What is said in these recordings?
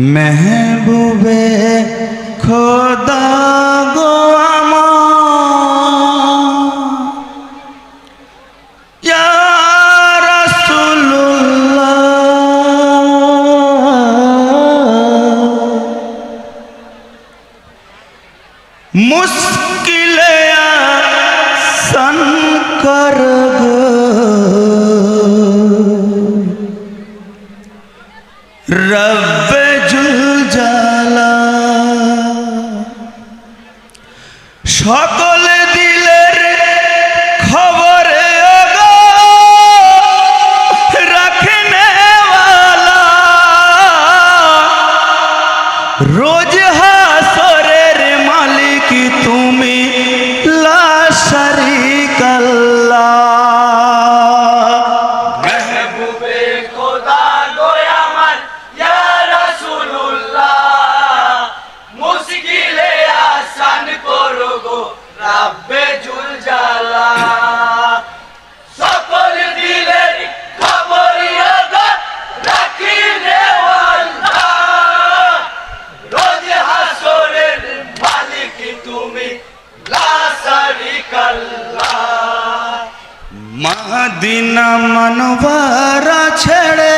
महबूबे खुदा गो या रसूलुल्लाह मुश्किल आसान कर रब्बे जुल जाला सकल दिलेर खबर रखने वाला रोज हासरेर मालिक तुमी ला शरीक अल्लाह रब्बे जुल जाला सकल दिलेर खबर रखने वाला रोज हासरेर मालिक तुमी ला शरीक अल्लाह। मदीना मनवारा छेड़े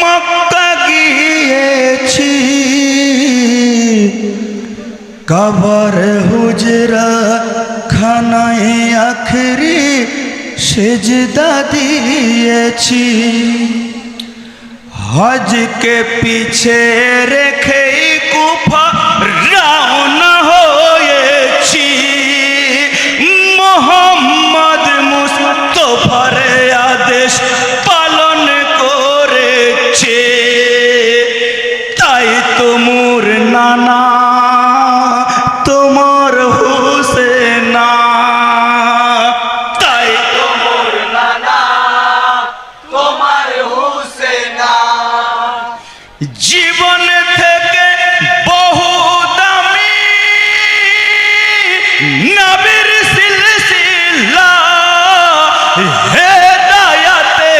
मक्का गिয়েছি कबर हुजरा खानाए आखिरी सेजदा दिएছি हज के पीछे रेखे कुफा रवाना होएছি मोहम्मद मुस्तफार आदेश पालन करेছি ताई तो मोर नाना তোমার হুসেনা তাই তোমার নানা তোমার হুসেনা জীবন থেকে বহু দামি নবীর সিলসিলা হেদায়েতে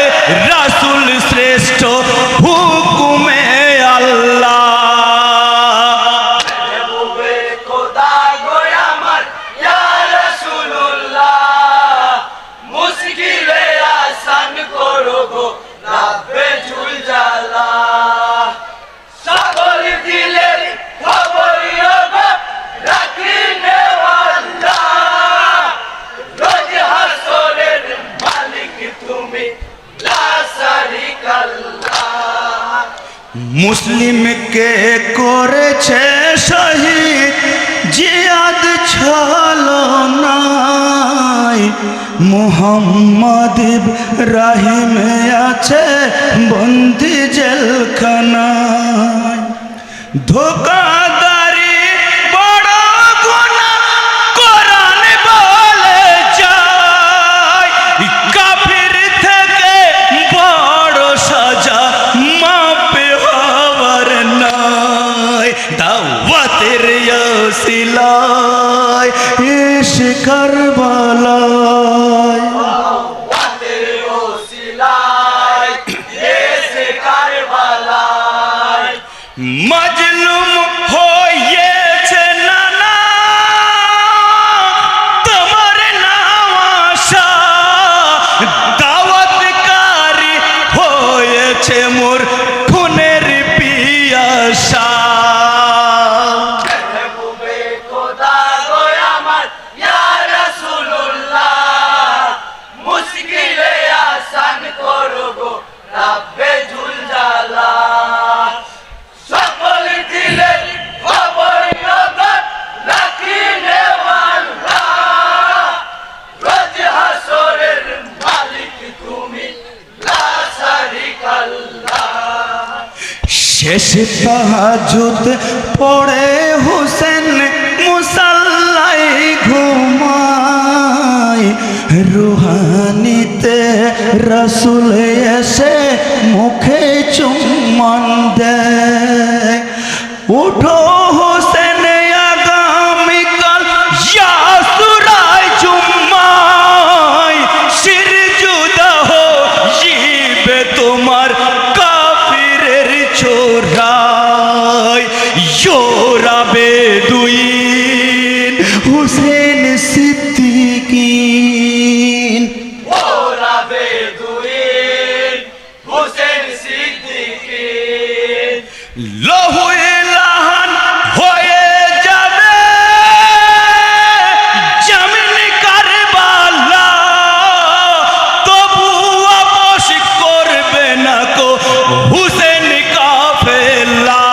রাসূল শ্রেষ্ঠ হুকুমে আল্লাহ मुस्लिम के करेছে শহীদ জিয়াদ ছলনায় মুহাম্মদ ইব্রাহিম আছে বন্দি জেলখানায় ধোঁকাদারি বড় গুনাহ কোরআন বলে যায় কাফির থেকে বড় সাজা দাওয়াতের ওসিলায় এসে কারবালায় দাওয়াতের ওসিলায় এসে কারবালায় মাজলুম হয়েছে নানা তোমার নাওয়াসা দাওয়াতকারী হয়েছে মোর খুনের পিয়াসা रब्बे जुल जाला सकल दिलेर खबर रखने वाला रोज हासरेर मालिक तुमी ला शरीक अल्लाह। শেষ তাহাজ্জুদ পড়ে হোসেন মুসাল্লায় ঘুমায় রুহানিতে রাসূল এসে মুখে চুম্বন দেয় উঠো হোসেন আগামীকাল ইয়াসুরায় জুম্মায় শির জুদা হো জিবে তোমার কাফিরের ছোরা লহুয়ে লাহান হয়ে যাবে জমিন কারবালা, তবু আপোষ করবে না কো হুসেন কাফেলা।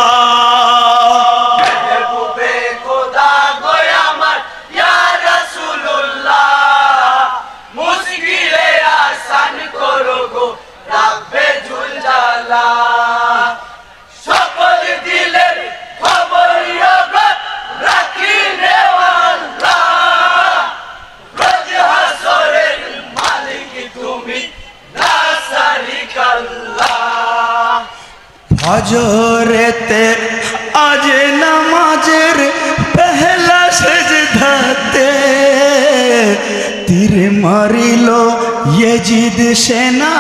মেহবুবে খোদা গো আমার ইয়া রাসূলুল্লাহ, মুশকিলে আসান করো গো রাব্বে জুল জালা। সকল দিলের খবর গো রাখিনে আল্লাহ, রোজ হাসরের মালিক তুমি লা শারিকা আল্লাহ। ফজরেতে আজ নামাজের পহলা সেজদাতে তীর মারিল ইয়েজিদ সেনা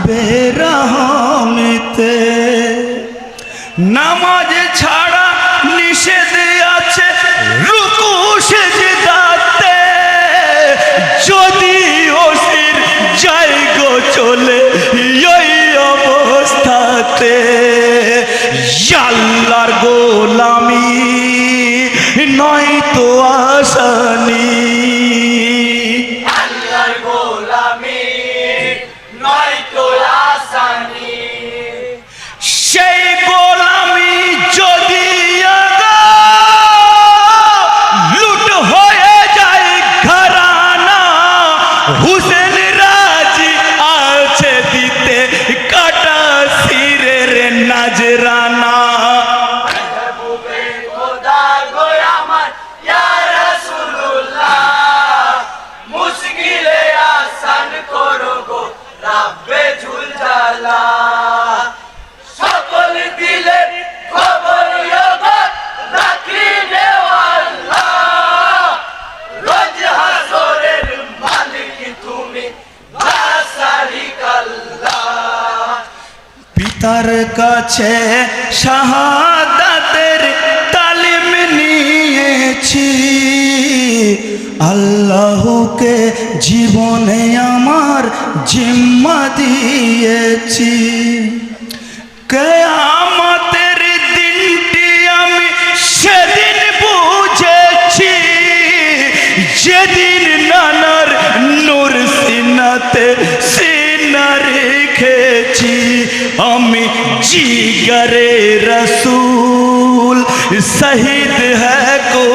বেরহমিতে। নামাজ ছাড়া নিষেধ আছে রুকু সেজদাতে, যদি ওসির যায় গো চলে এই অবস্থাতে। আল্লাহর গোলামি নয় তো আসানি, আল্লাহর গোলামি নয় তো আসানি। সেই গোলামি যদি লুট হয়ে যায় ঘরানা, হুসেন রাজি আছে দিতে কাটা সিরের নাজরানা। মেহবুবে খোদা গো আমার ইয়া রাসূলুল্লাহ, মুশকিলে আসান করো গো রাব্বে জুল জালা। সকল দিলের খবর গো রাখিনে আল্লাহ, রোজ হাসরের মালিক তুমি লা শারিকা আল্লাহ। পিতার কাছে শাহাদাতের তালিম নিয়েছি, আল্লাহকে জীবনে আমার জিম্মা দিয়েছি। কিয়ামতের দিনটি আমি সেদিন বুঝেছি, যেদিন নানার নূর সিনাতে সিনা রেখেছি। আমি জিগরে রসূল শহীদ है को